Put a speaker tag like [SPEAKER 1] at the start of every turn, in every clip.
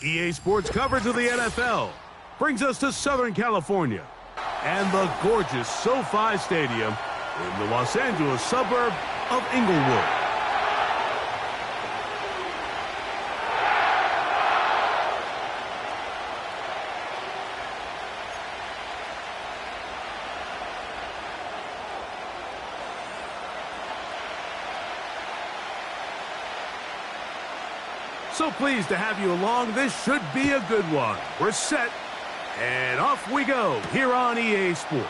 [SPEAKER 1] EA Sports coverage of the NFL brings us to Southern California and the gorgeous SoFi Stadium in the Los Angeles suburb of Inglewood. So pleased to have you along. This should be a good one. We're set, and off we go here on EA Sports.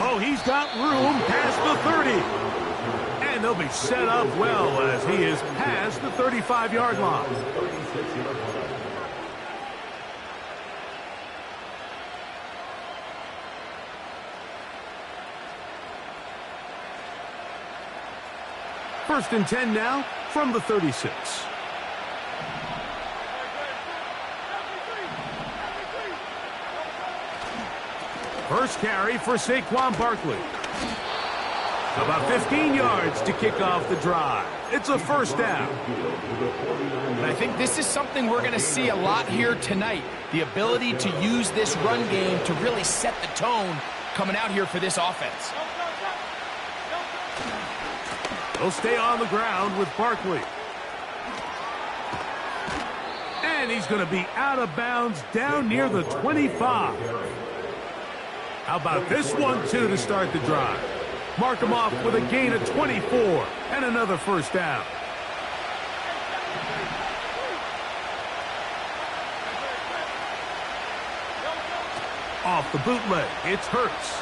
[SPEAKER 1] Oh, he's got room past the 30. And they'll be set up well as he is past the 35-yard line. First and 10 now from the 36. First carry for Saquon Barkley. About 15 yards to kick off the drive. It's a first down.
[SPEAKER 2] And I think this is something we're going to see a lot here tonight. The ability to use this run game to really set the tone coming out here for this offense.
[SPEAKER 1] He'll stay on the ground with Barkley. And he's going to be out of bounds down near the 25. How about this one, too, to start the drive? Mark him off with a gain of 24 and another first down. Off the bootleg, it's Hurts.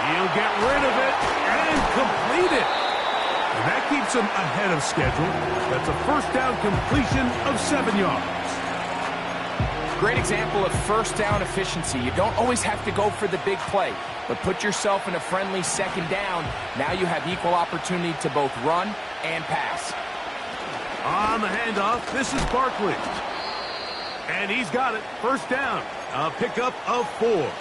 [SPEAKER 1] He'll get rid of it and complete it. And that keeps him ahead of schedule. That's a first down completion of 7 yards.
[SPEAKER 2] Great example of first down efficiency. You don't always have to go for the big play, but put yourself in a friendly second down. Now you have equal opportunity to both run and pass.
[SPEAKER 1] On the handoff, this is Barkley. And he's got it. First down. A pickup of 4.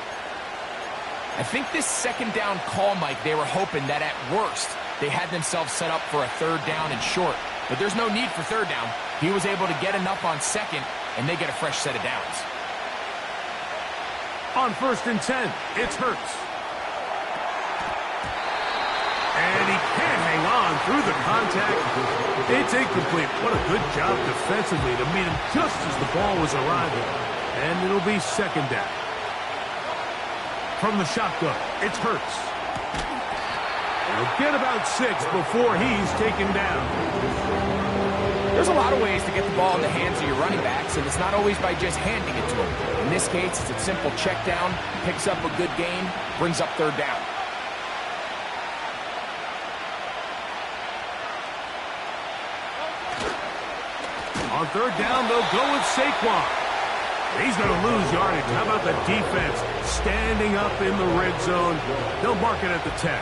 [SPEAKER 2] I think this second down call, Mike, they were hoping that at worst they had themselves set up for a third down and short. But there's no need for third down. He was able to get enough on second, and they get a fresh set of downs.
[SPEAKER 1] On first and 10, it's Hurts. And he can't hang on through the contact. It's incomplete. What a good job defensively to meet him just as the ball was arriving. And it'll be second down. From the shotgun, it's Hurts. He'll get about 6 before he's taken down.
[SPEAKER 2] There's a lot of ways to get the ball in the hands of your running backs, and it's not always by just handing it to them. In this case, it's a simple check down, picks up a good gain, brings up third down.
[SPEAKER 1] On third down, they'll go with Saquon. He's going to lose yardage. How about the defense standing up in the red zone? They'll mark it at the 10.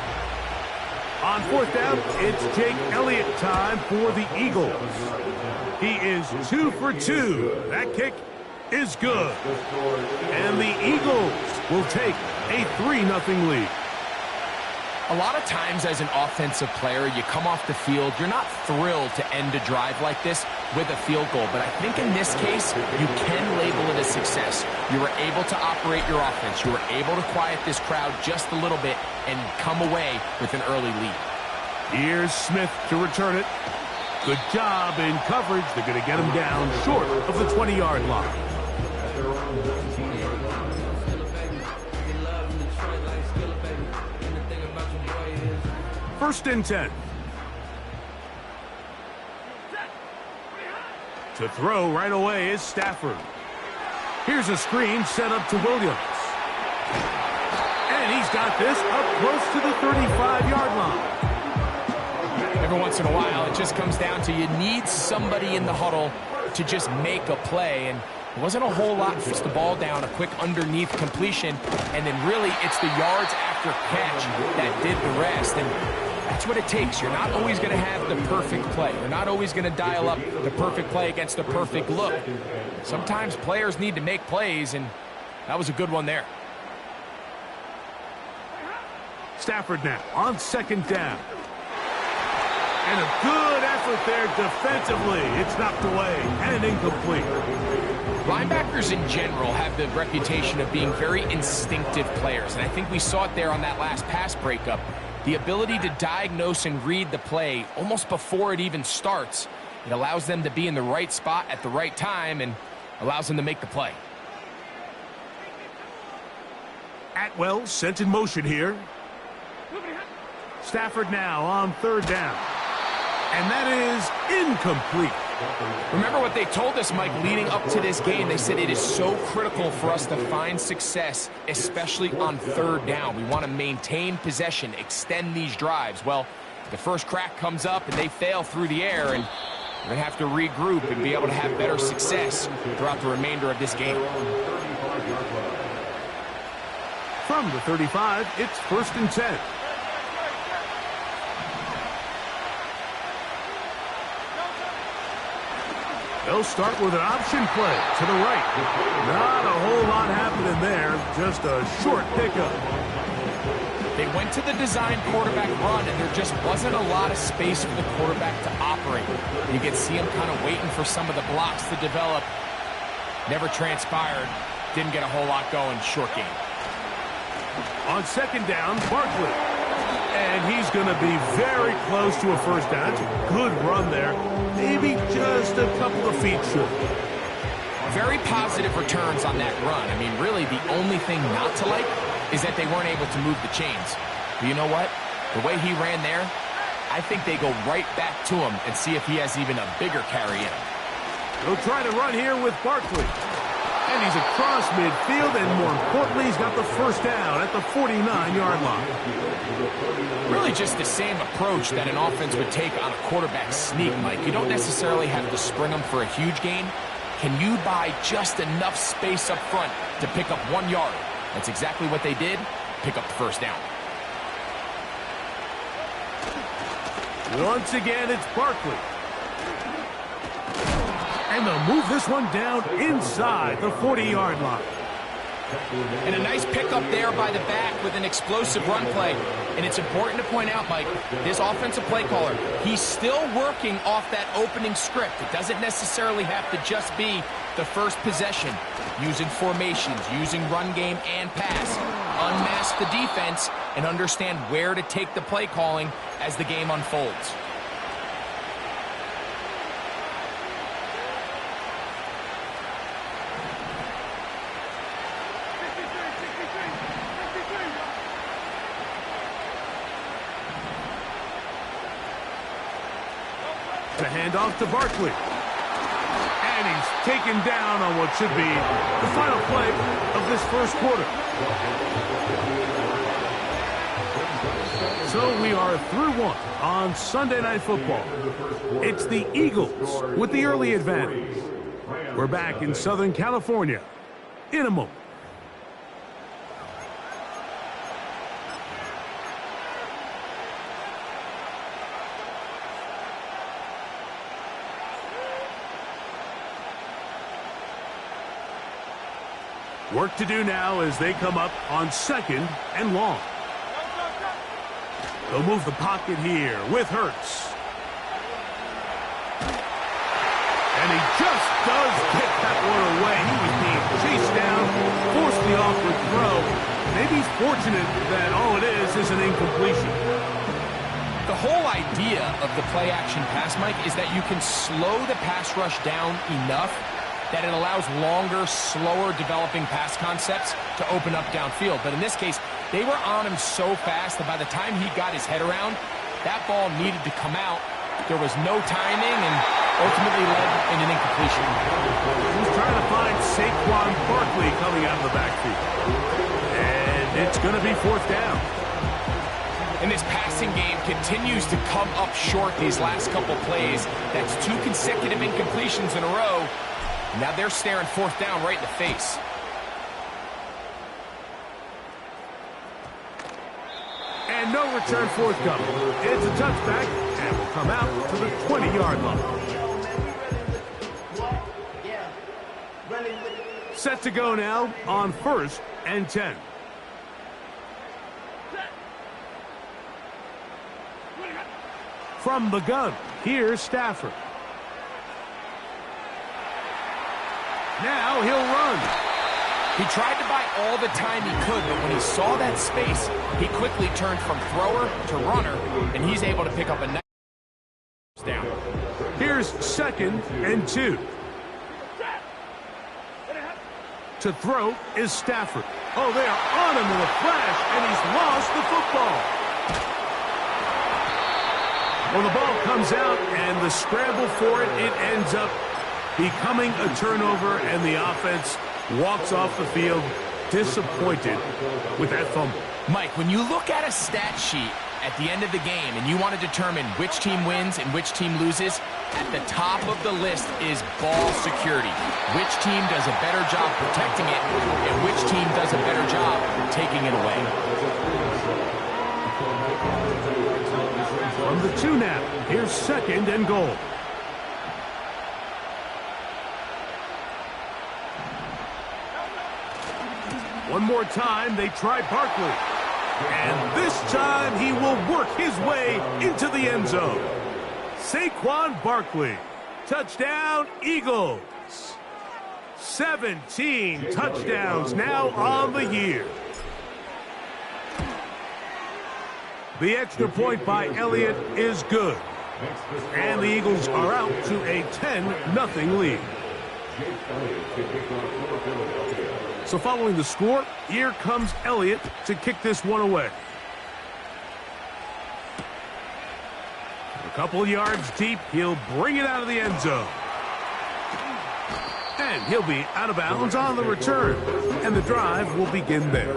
[SPEAKER 1] On fourth down, it's Jake Elliott time for the Eagles. He is 2 for 2. That kick is good. And the Eagles will take a 3-0 lead.
[SPEAKER 2] A lot of times as an offensive player, you come off the field, you're not thrilled to end a drive like this with a field goal. But I think in this case, you can label it a success. You were able to operate your offense. You were able to quiet this crowd just a little bit and come away with an early lead.
[SPEAKER 1] Here's Smith to return it. Good job in coverage. They're going to get him down short of the 20-yard line. First and 10. To throw right away is Stafford. Here's a screen set up to Williams. And he's got this up close to the 35-yard line.
[SPEAKER 2] Every once in a while, it just comes down to you need somebody in the huddle to just make a play. And it wasn't a whole lot. Puts the ball down, a quick underneath completion, and then really it's the yards after catch that did the rest. And that's what it takes. You're not always going to have the perfect play. You're not always going to dial up the perfect play against the perfect look. Sometimes players need to make plays, and that was a good one there.
[SPEAKER 1] Stafford now on second down. And a good effort there defensively. It's knocked away and incomplete.
[SPEAKER 2] Linebackers in general have the reputation of being very instinctive players, and I think we saw it there on that last pass breakup. The ability to diagnose and read the play almost before it even starts. It allows them to be in the right spot at the right time and allows them to make the play.
[SPEAKER 1] Atwell sent in motion here. Stafford now on third down. And that is incomplete.
[SPEAKER 2] Remember what they told us, Mike, leading up to this game. They said it is so critical for us to find success, especially on third down. We want to maintain possession, extend these drives. Well, the first crack comes up and they fail through the air, and we're going to have to regroup and be able to have better success throughout the remainder of this game.
[SPEAKER 1] From the 35, it's 1st and 10. They'll start with an option play to the right. Not a whole lot happening there, just a short pickup.
[SPEAKER 2] They went to the design quarterback run, and there just wasn't a lot of space for the quarterback to operate. You could see him kind of waiting for some of the blocks to develop. Never transpired. Didn't get a whole lot going. Short game.
[SPEAKER 1] On second down, Barkley. And he's going to be very close to a first down. It's a good run there. Maybe just a couple of feet short.
[SPEAKER 2] Very positive returns on that run. I mean, really, the only thing not to like is that they weren't able to move the chains. But you know what? The way he ran there, I think they go right back to him and see if he has even a bigger carry in him.
[SPEAKER 1] They'll try to run here with Barkley. And he's across midfield, and more importantly, he's got the first down at the 49-yard line.
[SPEAKER 2] Really just the same approach that an offense would take on a quarterback sneak, Mike. You don't necessarily have to spring them for a huge gain. Can you buy just enough space up front to pick up 1 yard? That's exactly what they did. Pick up the first down.
[SPEAKER 1] Once again, it's Barkley. And they'll move this one down inside the 40-yard line.
[SPEAKER 2] And a nice pickup there by the back with an explosive run play. And it's important to point out, Mike, this offensive play caller, he's still working off that opening script. It doesn't necessarily have to just be the first possession. Using formations, using run game and pass. Unmask the defense and understand where to take the play calling as the game unfolds.
[SPEAKER 1] The handoff to Barkley. And he's taken down on what should be the final play of this first quarter. So we are through one on Sunday Night Football. It's the Eagles with the early advantage. We're back in Southern California in a moment. Work to do now as they come up on 2nd and long. They'll move the pocket here with Hurts. And he just does get that one away. He was being chased down, forced the awkward throw. Maybe he's fortunate that all it is an incompletion.
[SPEAKER 2] The whole idea of the play-action pass, Mike, is that you can slow the pass rush down enough that it allows longer, slower developing pass concepts to open up downfield. But in this case, they were on him so fast that by the time he got his head around, that ball needed to come out. There was no timing and ultimately led in an incompletion.
[SPEAKER 1] He's trying to find Saquon Barkley coming out of the backfield. And it's going to be 4th down.
[SPEAKER 2] And this passing game continues to come up short these last couple plays. That's 2 consecutive incompletions in a row. Now they're staring 4th down right in the face.
[SPEAKER 1] And no return forthcoming. It's a touchback, and will come out to the 20-yard line. Set to go now on 1st and 10. from the gun. Here's Stafford. Now he'll run.
[SPEAKER 2] He tried to buy all the time he could, but when he saw that space, he quickly turned from thrower to runner, and he's able to pick up a nice down.
[SPEAKER 1] Here's 2nd and 2. To throw is Stafford. Oh, they are on him in a flash, and he's lost the football. Well, the ball comes out, and the scramble for it, it ends up becoming a turnover, and the offense walks off the field disappointed with that fumble.
[SPEAKER 2] Mike, when you look at a stat sheet at the end of the game and you want to determine which team wins and which team loses, at the top of the list is ball security. Which team does a better job protecting it and which team does a better job taking it away.
[SPEAKER 1] From the 2 now, here's 2nd and goal. One more time, they try Barkley. And this time, he will work his way into the end zone. Saquon Barkley. Touchdown, Eagles. 17 touchdowns now on the year. The extra point by Elliott is good. And the Eagles are out to a 10-0 lead. So following the score, here comes Elliott to kick this one away. A couple yards deep, he'll bring it out of the end zone. And he'll be out of bounds on the return. And the drive will begin there.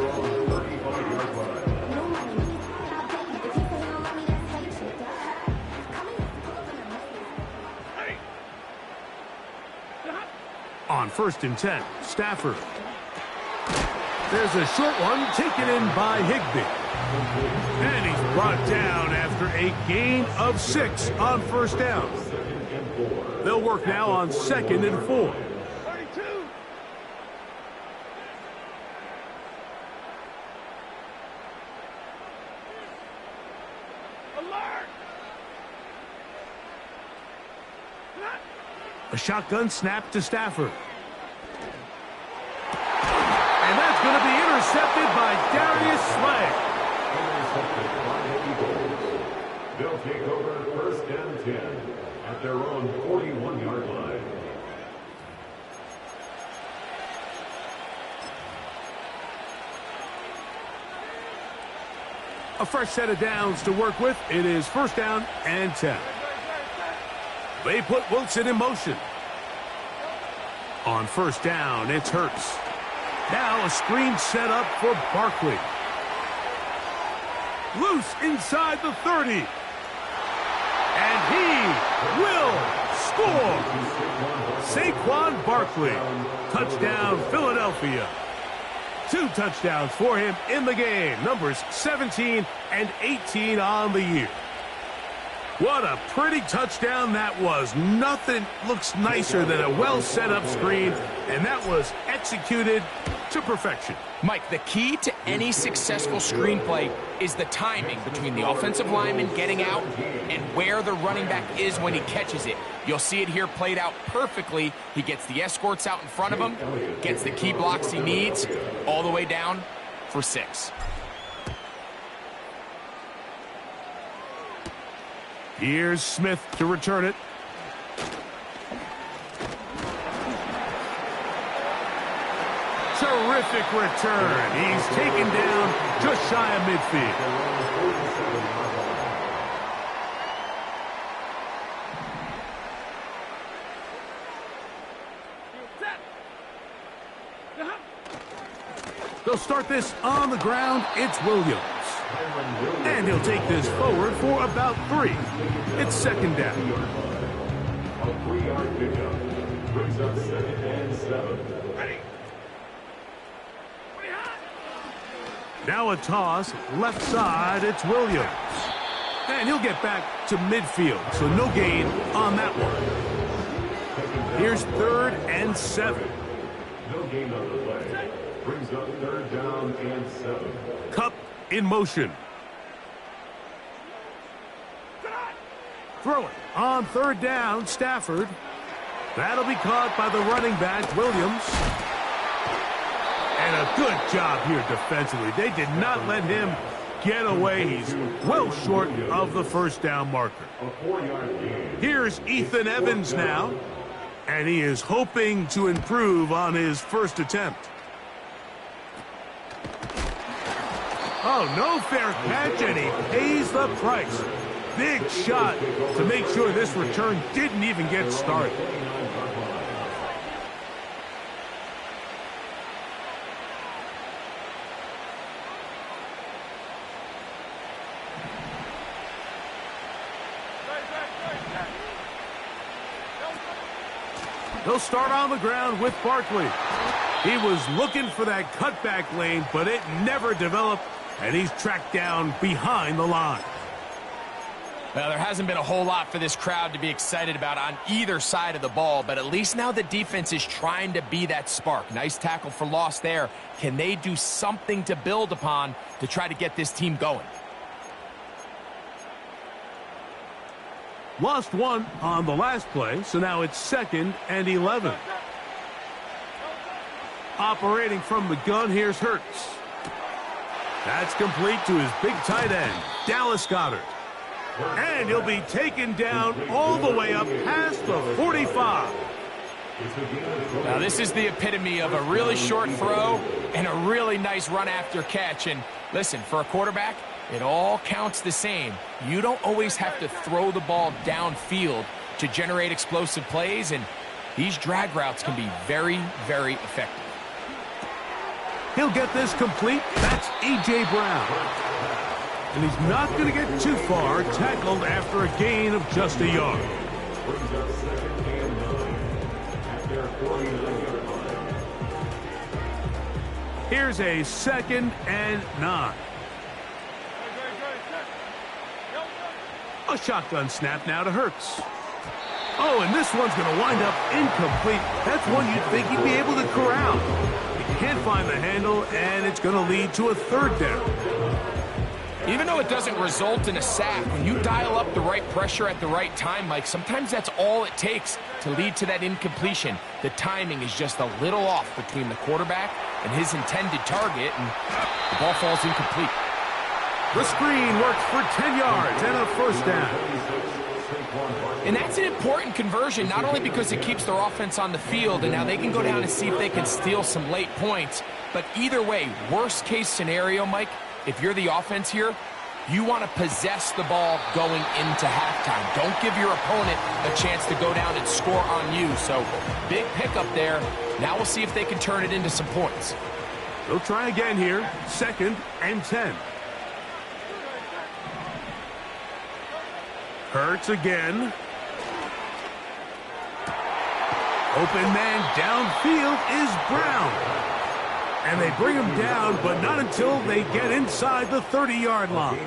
[SPEAKER 1] On 1st and 10, Stafford. There's a short one taken in by Higbee. And he's brought down after a gain of 6 on 1st down. They'll work now on 2nd and 4. A shotgun snap to Stafford. And that's going to be intercepted by Darius Slay.
[SPEAKER 3] They'll take over 1st and 10 at their own 41-yard line.
[SPEAKER 1] A fresh set of downs to work with. It is 1st down and 10. They put Wilson in motion. On 1st down, it's Hurts. Now a screen set up for Barkley. Loose inside the 30. And he will score. Saquon Barkley. Touchdown, Philadelphia. 2 touchdowns for him in the game. Numbers 17 and 18 on the year. What a pretty touchdown that was. Nothing looks nicer than a well-set-up screen, and that was executed to perfection.
[SPEAKER 2] Mike, the key to any successful screenplay is the timing between the offensive lineman getting out and where the running back is when he catches it. You'll see it here played out perfectly. He gets the escorts out in front of him, gets the key blocks he needs, all the way down for 6.
[SPEAKER 1] Here's Smith to return it. Terrific return. He's taken down just shy of midfield. They'll start this on the ground. It's Williams. And he'll take this forward for about 3. It's 2nd down.
[SPEAKER 3] A 3-yard pickup brings up 2nd and 7. Ready.
[SPEAKER 1] Now a toss, left side, it's Williams. And he'll get back to midfield, so no gain on that one. Here's 3rd and 7.
[SPEAKER 3] No gain on the play. Brings up 3rd down and 7.
[SPEAKER 1] Cup in motion. Throw it on third down, Stafford. That'll be caught by the running back, Williams. And a good job here defensively. They did not let him get away. He's well short of the first down marker. Here's Ethan Evans now, and he is hoping to improve on his first attempt. Oh, no fair catch, and he pays the price. Big shot to make sure this return didn't even get started. He'll start on the ground with Barkley. He was looking for that cutback lane, but it never developed, and he's tracked down behind the line.
[SPEAKER 2] Well, there hasn't been a whole lot for this crowd to be excited about on either side of the ball, but at least now the defense is trying to be that spark. Nice tackle for loss there. Can they do something to build upon to try to get this team going?
[SPEAKER 1] Lost one on the last play, so now it's 2nd and 11. Operating from the gun, here's Hurts. That's complete to his big tight end, Dallas Goedert. And he'll be taken down all the way up past the 45.
[SPEAKER 2] Now, this is the epitome of a really short throw and a really nice run after catch. And listen, for a quarterback, it all counts the same. You don't always have to throw the ball downfield to generate explosive plays, and these drag routes can be very, very effective.
[SPEAKER 1] He'll get this complete. That's A.J. Brown. And he's not going to get too far, tackled after a gain of just a yard. Here's a 2nd and 9. A shotgun snap now to Hurts. Oh, and this one's going to wind up incomplete. That's one you'd think he'd be able to corral. He can't find the handle, and it's going to lead to a 3rd down.
[SPEAKER 2] Even though it doesn't result in a sack, when you dial up the right pressure at the right time, Mike, sometimes that's all it takes to lead to that incompletion. The timing is just a little off between the quarterback and his intended target, and the ball falls incomplete.
[SPEAKER 1] The screen works for 10 yards and a 1st down.
[SPEAKER 2] And that's an important conversion, not only because it keeps their offense on the field, and now they can go down and see if they can steal some late points, but either way, worst case scenario, Mike, if you're the offense here, you want to possess the ball going into halftime. Don't give your opponent a chance to go down and score on you. So, big pickup there. Now we'll see if they can turn it into some points.
[SPEAKER 1] They'll try again here, 2nd and 10. Hurts again. Open man downfield is Brown. And they bring him down, but not until they get inside the 30-yard line.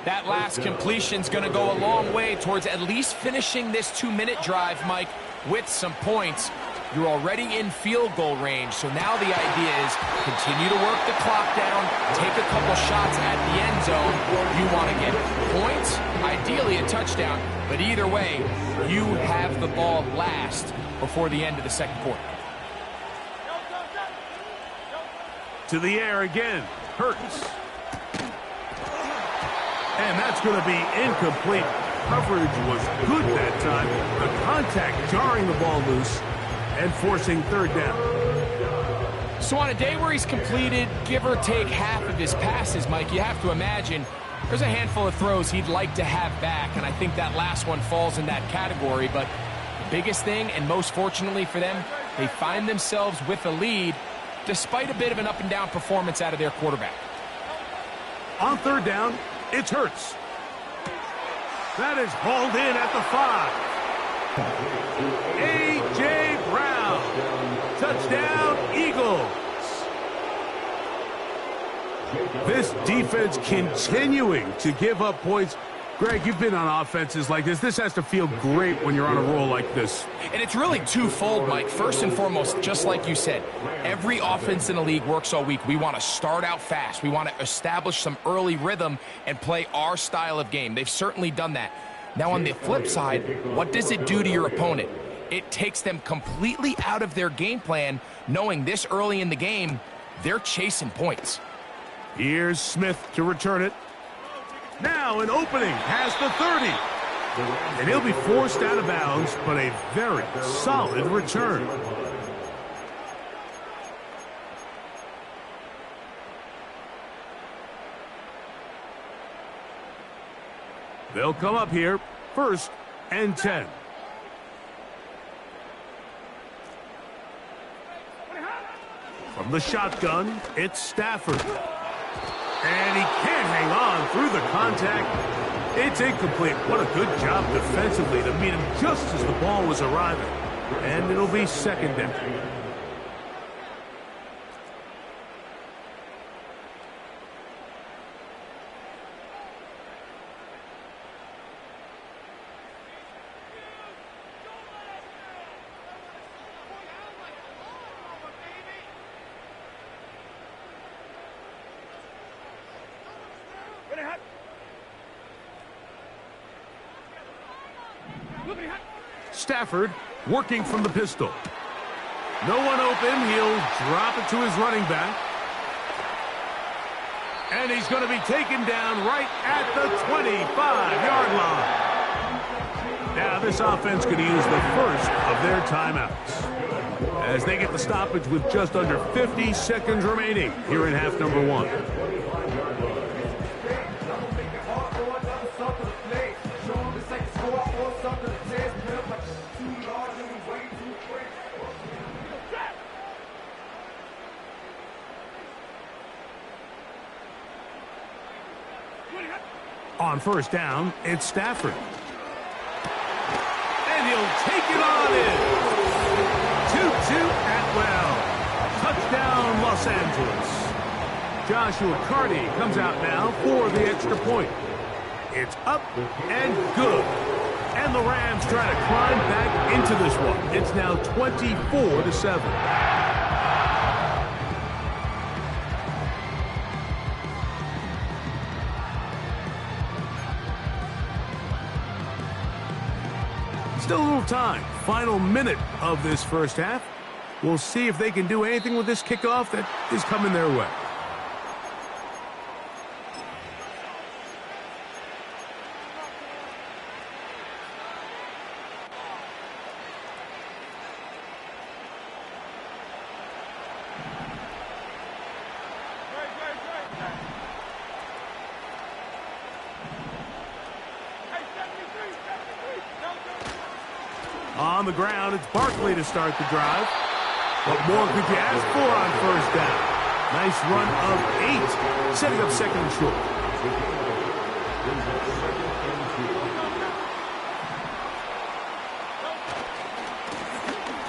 [SPEAKER 2] That last completion's going to go a long way towards at least finishing this 2-minute drive, Mike, with some points. You're already in field goal range, so now the idea is continue to work the clock down, take a couple shots at the end zone. You want to get points, ideally a touchdown, but either way, you have the ball last before the end of the 2nd quarter.
[SPEAKER 1] To the air again, Hurts. And that's going to be incomplete. Coverage was good that time. The contact jarring the ball loose and forcing 3rd down.
[SPEAKER 2] So on a day where he's completed, give or take half of his passes, Mike, you have to imagine there's a handful of throws he'd like to have back, and I think that last one falls in that category. But the biggest thing, and most fortunately for them, they find themselves with a lead despite a bit of an up-and-down performance out of their quarterback.
[SPEAKER 1] On 3rd down, it's Hurts. That is hauled in at the 5. A.J. Brown. Touchdown, Eagles. This defense continuing to give up points Greg, you've been on offenses like this. This has to feel great when you're on a roll like this.
[SPEAKER 2] And it's really twofold, Mike. First and foremost, just like you said, every offense in the league works all week. We want to start out fast. We want to establish some early rhythm and play our style of game. They've certainly done that. Now, on the flip side, what does it do to your opponent? It takes them completely out of their game plan, knowing this early in the game, they're chasing points.
[SPEAKER 1] Here's Smith to return it. Now an opening past the 30. And he'll be forced out of bounds, but a very solid return. They'll come up here, 1st and 10. From the shotgun, it's Stafford. And he can't hang on through the contact. It's incomplete. What a good job defensively to meet him just as the ball was arriving. And it'll be 2nd down. Stafford working from the pistol. No one open. He'll drop it to his running back. And he's going to be taken down right at the 25-yard line. Now this offense could use the first of their timeouts as they get the stoppage with just under 50 seconds remaining here in half number 1. On 1st down, it's Stafford. And he'll take it on in. 2-2 Atwell. Touchdown, Los Angeles. Joshua Carty comes out now for the extra point. It's up and good. And the Rams try to climb back into this one. It's now 24-7. Still a little time. Final minute of this first half. We'll see if they can do anything with this kickoff that is coming their way. On the ground, it's Barkley to start the drive. What more could you ask for on 1st down? Nice run of 8, setting up 2nd and short.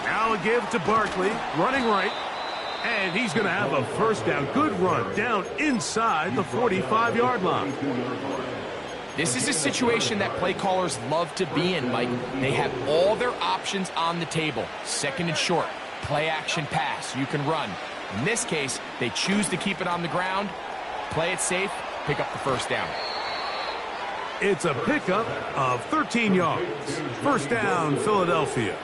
[SPEAKER 1] Now a give to Barkley, running right. And he's going to have a 1st down. Good run down inside the 45-yard line.
[SPEAKER 2] This is a situation that play callers love to be in, Mike. They have all their options on the table. 2nd and short, play action pass, you can run. In this case, they choose to keep it on the ground, play it safe, pick up the 1st down.
[SPEAKER 1] It's a pickup of 13 yards. 1st down, Philadelphia.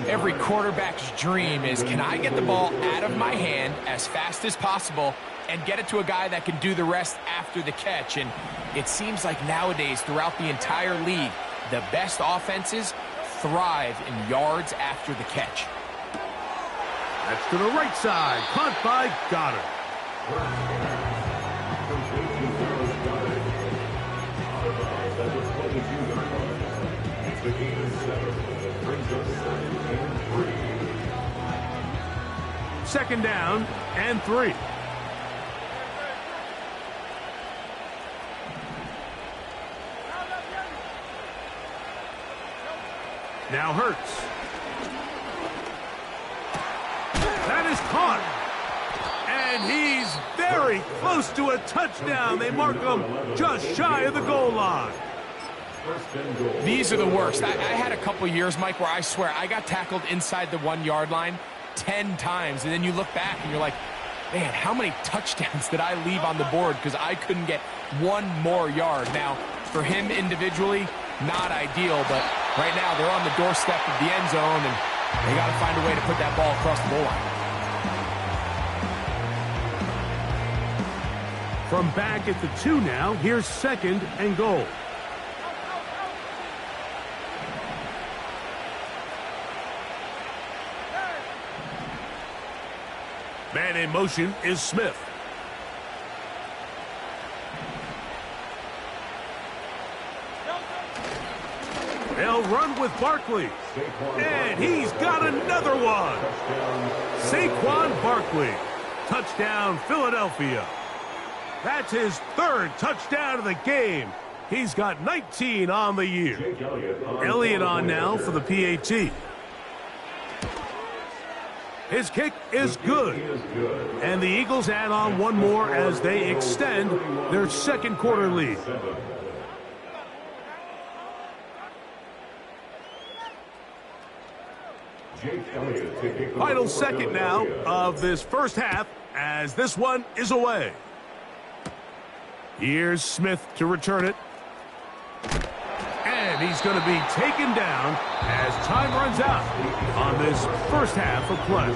[SPEAKER 2] Every quarterback's dream is, can I get the ball out of my hand as fast as possible and get it to a guy that can do the rest after the catch? And it seems like nowadays, throughout the entire league, the best offenses thrive in yards after the catch.
[SPEAKER 1] That's to the right side, caught by Goddard. Second down and 3. Now Hurts. That is caught. And And he's very close to a touchdown. They mark him just shy of the goal line.
[SPEAKER 2] These are the worst. I had a couple years, Mike, where I swear I got tackled inside the 1 yard line 10 times. And then you look back and you're like, man, how many touchdowns did I leave on the board because I couldn't get one more yard? Now, for him individually, not ideal, but right now they're on the doorstep of the end zone, and they got to find a way to put that ball across the goal line.
[SPEAKER 1] From back at the 2 now, here's 2nd and goal. Man in motion is Smith. They'll run with Barkley. And he's got another one. Saquon Barkley. Touchdown, Philadelphia. That's his 3rd touchdown of the game. He's got 19 on the year. Elliott on now for the PAT. His kick is good. And the Eagles add on one more as they extend their 2nd quarter lead. Final 2nd now of this 1st half as this one is away. Here's Smith to return it. And he's going to be taken down as time runs out on this 1st half of play.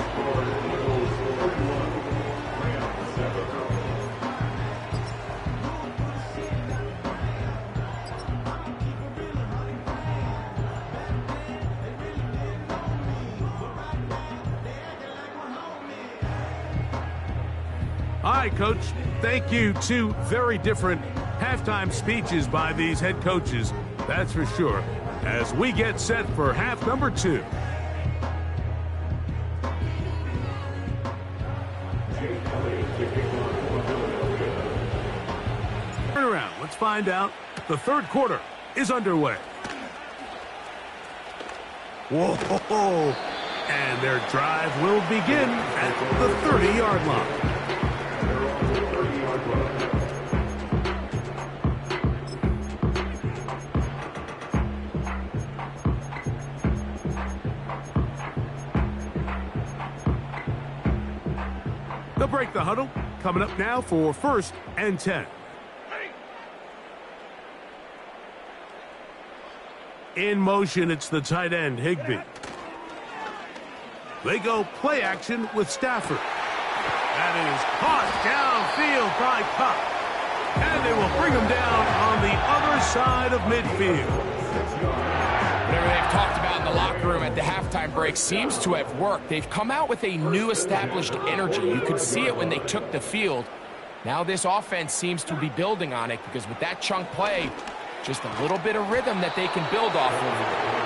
[SPEAKER 1] All right, Coach. Thank you. 2 very different halftime speeches by these head coaches. That's for sure. As we get set for half number 2. Turn around. Let's find out. The 3rd quarter is underway. Whoa! And their drive will begin at the 30-yard line. They'll break the huddle. Coming up now for 1st and 10. In motion, it's the tight end, Higbee. They go play action with Stafford. That is caught downfield by Cup. And they will bring him down on the other side of midfield.
[SPEAKER 2] Whatever they've talked about in the locker room at the halftime break seems to have worked. They've come out with a new established energy. You could see it when they took the field. Now this offense seems to be building on it because with that chunk play, just a little bit of rhythm that they can build off of.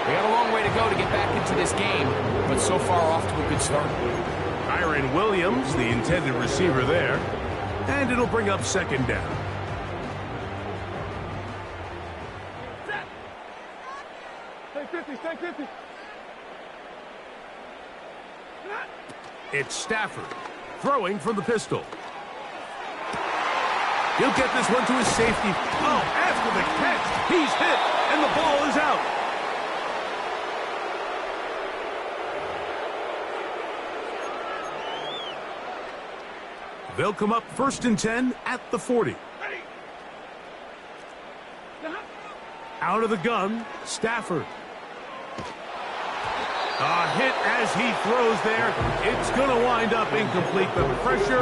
[SPEAKER 2] They got a long way to go to get back into this game, but so far off to a good start.
[SPEAKER 1] Kyren Williams, the intended receiver there, and it'll bring up 2nd down. Stay 50. It's Stafford throwing from the pistol. He'll get this one to his safety. Oh, after the catch, he's hit, and the ball is out. They'll come up 1st and 10 at the 40. Out of the gun, Stafford. A hit as he throws there. It's going to wind up incomplete. The pressure